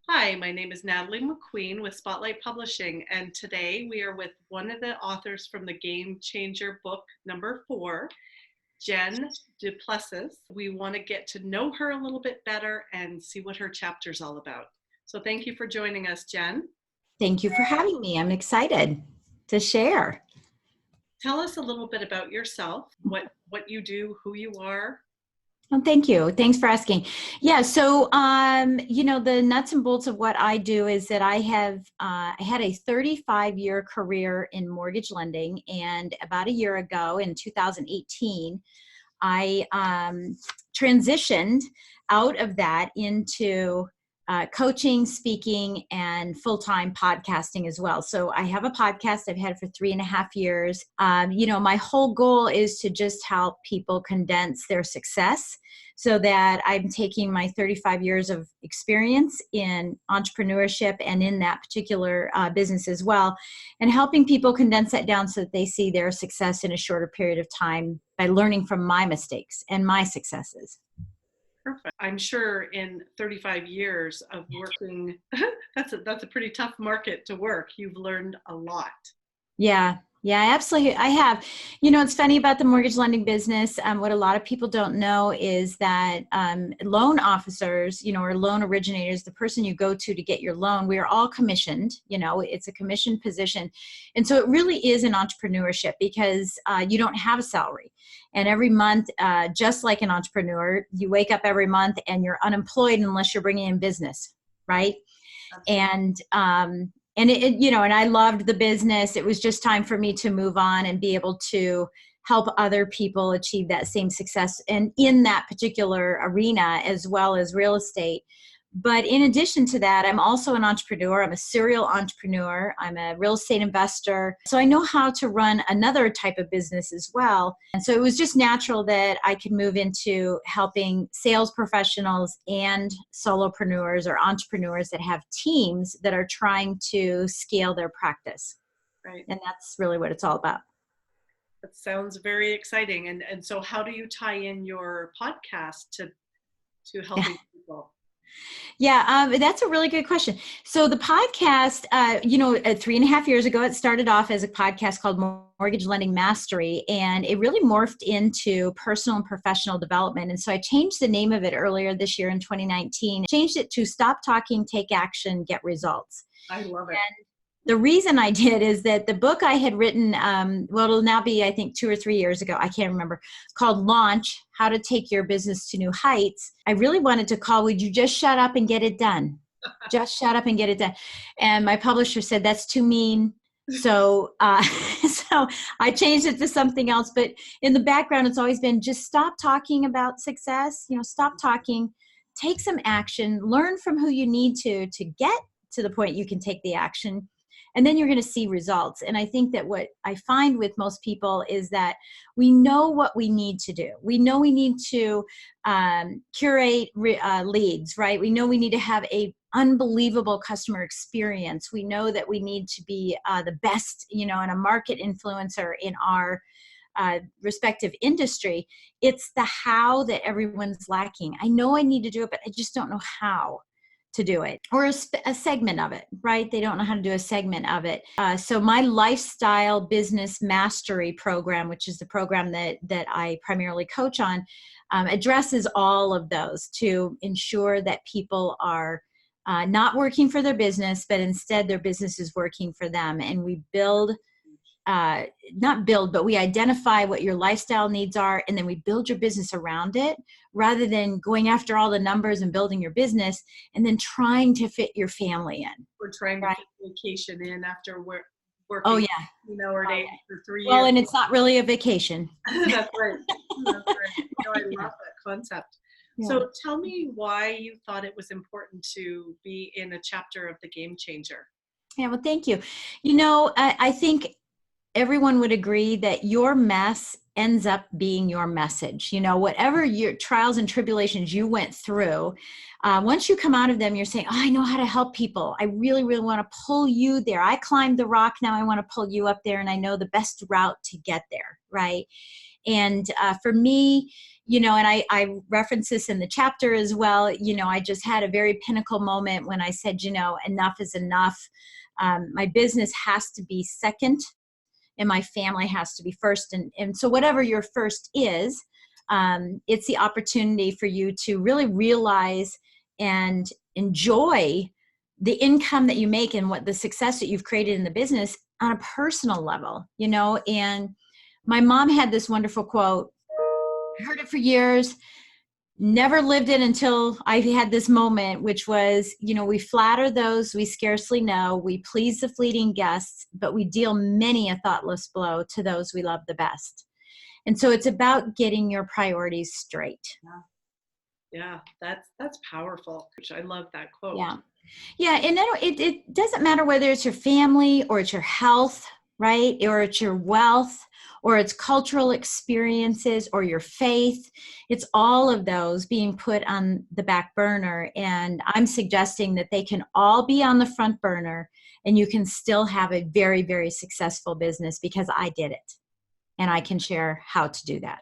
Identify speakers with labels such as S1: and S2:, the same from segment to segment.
S1: Hi, my name is Natalie McQueen with Spotlight Publishing, and today we are with one of the authors from the Game Changer book number 4, Jen du Plessis. We want to get to know her a little bit better and see what her chapter's all about. So thank you for joining us, Jen.
S2: Thank you for having me. I'm excited to share.
S1: Tell us a little bit about yourself, what you do, who you are.
S2: Oh, thank you. Thanks for asking. Yeah, so the nuts and bolts of what I do is that I had a 35-year career in mortgage lending, and about a year ago in 2018, I transitioned out of that into coaching, speaking, and full-time podcasting as well. So I have a podcast I've had for 3.5 years. My whole goal is to just help people condense their success so that I'm taking my 35 years of experience in entrepreneurship and in that particular business as well, and helping people condense that down so that they see their success in a shorter period of time by learning from my mistakes and my successes.
S1: Perfect. I'm sure in 35 years of working, that's a pretty tough market to work. You've learned a lot.
S2: Yeah, absolutely. I have. It's funny about the mortgage lending business. What a lot of people don't know is that loan officers, or loan originators, the person you go to get your loan, we are all commissioned. It's a commissioned position. And so it really is an entrepreneurship because you don't have a salary. And every month, just like an entrepreneur, you wake up every month and you're unemployed unless you're bringing in business, right? And and I loved the business. It was just time for me to move on and be able to help other people achieve that same success and in that particular arena as well as real estate. But in addition to that, I'm also an entrepreneur. I'm a serial entrepreneur. I'm a real estate investor. So I know how to run another type of business as well. And so it was just natural that I could move into helping sales professionals and solopreneurs or entrepreneurs that have teams that are trying to scale their practice.
S1: Right.
S2: And that's really what it's all about.
S1: That sounds very exciting. And so how do you tie in your podcast to helping people?
S2: Yeah, that's a really good question. So the podcast, 3.5 years ago, it started off as a podcast called Mortgage Lending Mastery, and it really morphed into personal and professional development. And so I changed the name of it earlier this year in 2019, changed it to Stop Talking, Take Action, Get Results.
S1: I love it.
S2: And the reason I did is that the book I had written, it'll now be, I think, 2 or 3 years ago, I can't remember, called Launch, How to Take Your Business to New Heights. I really wanted to call, Would You Just Shut Up and Get It Done? Just shut up and get it done. And my publisher said, that's too mean. So, so I changed it to something else. But in the background, it's always been just stop talking about success, stop talking, take some action, learn from who you need to get to the point you can take the action. And then you're going to see results. And I think that what I find with most people is that we know what we need to do. We know we need to curate leads, right? We know we need to have a unbelievable customer experience. We know that we need to be the best, and a market influencer in our respective industry. It's the how that everyone's lacking. I know I need to do it, but I just don't know how to do it, or a segment of it, right? They don't know how to do a segment of it. So my lifestyle business mastery program, which is the program that I primarily coach on, addresses all of those to ensure that people are not working for their business, but instead their business is working for them. And we we identify what your lifestyle needs are, and then we build your business around it, rather than going after all the numbers and building your business and then trying to fit your family in.
S1: We're trying to fit vacation in after working.
S2: Oh yeah.
S1: Or days for 3 years.
S2: Well, and it's not really a vacation.
S1: That's right. That's right. I love that concept. Yeah. So tell me why you thought it was important to be in a chapter of the Game Changer.
S2: Yeah, well, thank you. I think everyone would agree that your mess ends up being your message. Whatever your trials and tribulations you went through, once you come out of them, you're saying, oh, I know how to help people. I really, really want to pull you there. I climbed the rock. Now I want to pull you up there, and I know the best route to get there, right? And for me, And I reference this in the chapter as well. I just had a very pinnacle moment when I said, enough is enough. My business has to be second and my family has to be first. And so whatever your first is, it's the opportunity for you to really realize and enjoy the income that you make and what the success that you've created in the business on a personal level, and my mom had this wonderful quote. I heard it for years, never lived it until I had this moment, which was, we flatter those we scarcely know, we please the fleeting guests, but we deal many a thoughtless blow to those we love the best. And so it's about getting your priorities straight.
S1: Yeah, that's powerful. I love that quote.
S2: Yeah, and it doesn't matter whether it's your family or it's your health, right? Or it's your wealth, or it's cultural experiences, or your faith. It's all of those being put on the back burner. And I'm suggesting that they can all be on the front burner and you can still have a very, very successful business, because I did it. And I can share how to do that.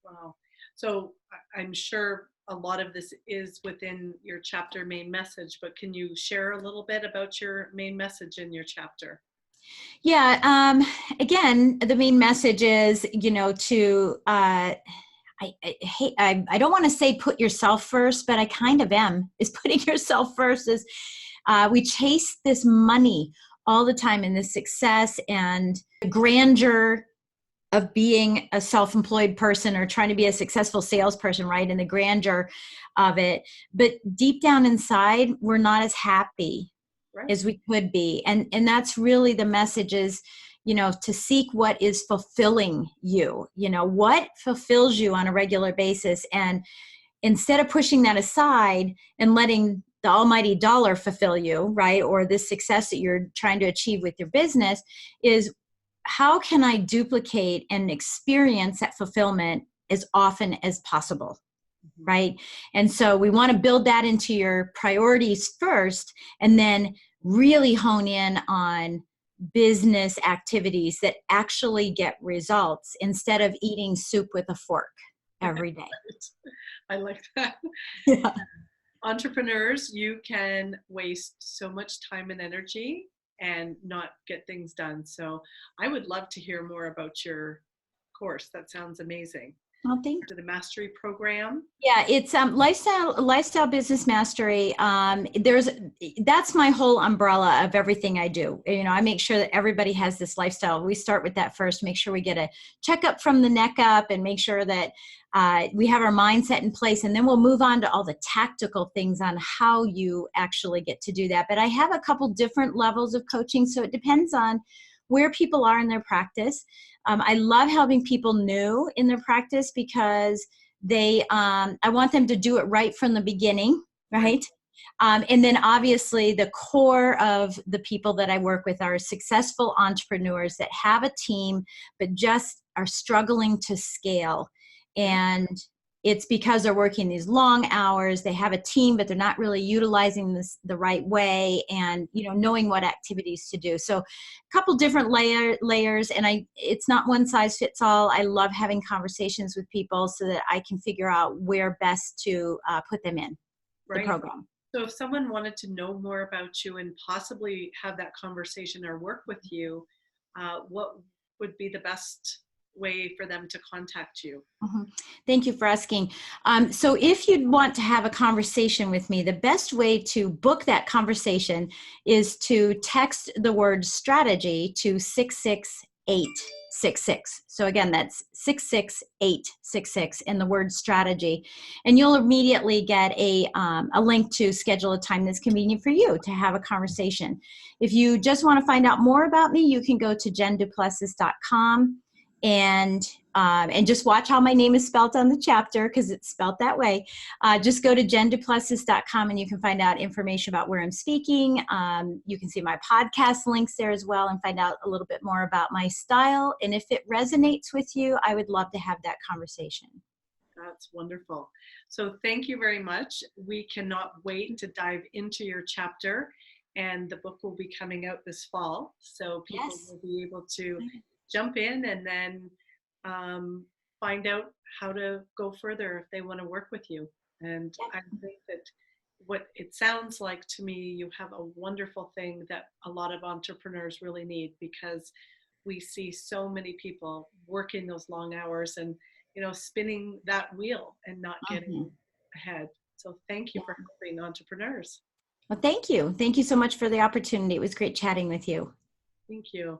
S1: Wow. So I'm sure a lot of this is within your chapter main message, but can you share a little bit about your main message in your chapter?
S2: Yeah. Again, the main message is, to, I don't want to say put yourself first, but I kind of am, is putting yourself first. Is we chase this money all the time, and this success and the grandeur of being a self-employed person or trying to be a successful salesperson, right? And the grandeur of it. But deep down inside, we're not as happy as we could be. And that's really the message is, to seek what is fulfilling you, what fulfills you on a regular basis. And instead of pushing that aside and letting the almighty dollar fulfill you, right? Or this success that you're trying to achieve with your business, is how can I duplicate and experience that fulfillment as often as possible? Right? And so we want to build that into your priorities first, and then really hone in on business activities that actually get results instead of eating soup with a fork every day.
S1: I like that.
S2: Yeah.
S1: Entrepreneurs, you can waste so much time and energy and not get things done. So I would love to hear more about your course. That sounds amazing.
S2: Well, thank you.
S1: The mastery program.
S2: Yeah, it's lifestyle business mastery. That's my whole umbrella of everything I do. I make sure that everybody has this lifestyle. We start with that first, make sure we get a checkup from the neck up, and make sure that we have our mindset in place, and then we'll move on to all the tactical things on how you actually get to do that. But I have a couple different levels of coaching, so it depends on where people are in their practice. I love helping people new in their practice, because I want them to do it right from the beginning, right? And then obviously the core of the people that I work with are successful entrepreneurs that have a team, but just are struggling to scale. And it's because they're working these long hours. They have a team, but they're not really utilizing this the right way, and knowing what activities to do. So a couple different layers, and it's not one size fits all. I love having conversations with people so that I can figure out where best to put them in the program.
S1: So if someone wanted to know more about you and possibly have that conversation or work with you, what would be the best way for them to contact you?
S2: Mm-hmm. Thank you for asking. So if you'd want to have a conversation with me, the best way to book that conversation is to text the word strategy to 66866. So again, that's 66866 and the word strategy. And you'll immediately get a link to schedule a time that's convenient for you to have a conversation. If you just want to find out more about me, you can go to jenduplessis.com. And just watch how my name is spelled on the chapter, because it's spelled that way. Just go to jenduplessis.com and you can find out information about where I'm speaking. You can see my podcast links there as well and find out a little bit more about my style. And if it resonates with you, I would love to have that conversation.
S1: That's wonderful. So thank you very much. We cannot wait to dive into your chapter, and the book will be coming out this fall. So people will be able to jump in and then find out how to go further if they want to work with you. And I think that what it sounds like to me, you have a wonderful thing that a lot of entrepreneurs really need, because we see so many people working those long hours and, spinning that wheel and not getting
S2: Mhm.
S1: ahead. So thank you for helping entrepreneurs.
S2: Well, thank you. Thank you so much for the opportunity. It was great chatting with you.
S1: Thank you.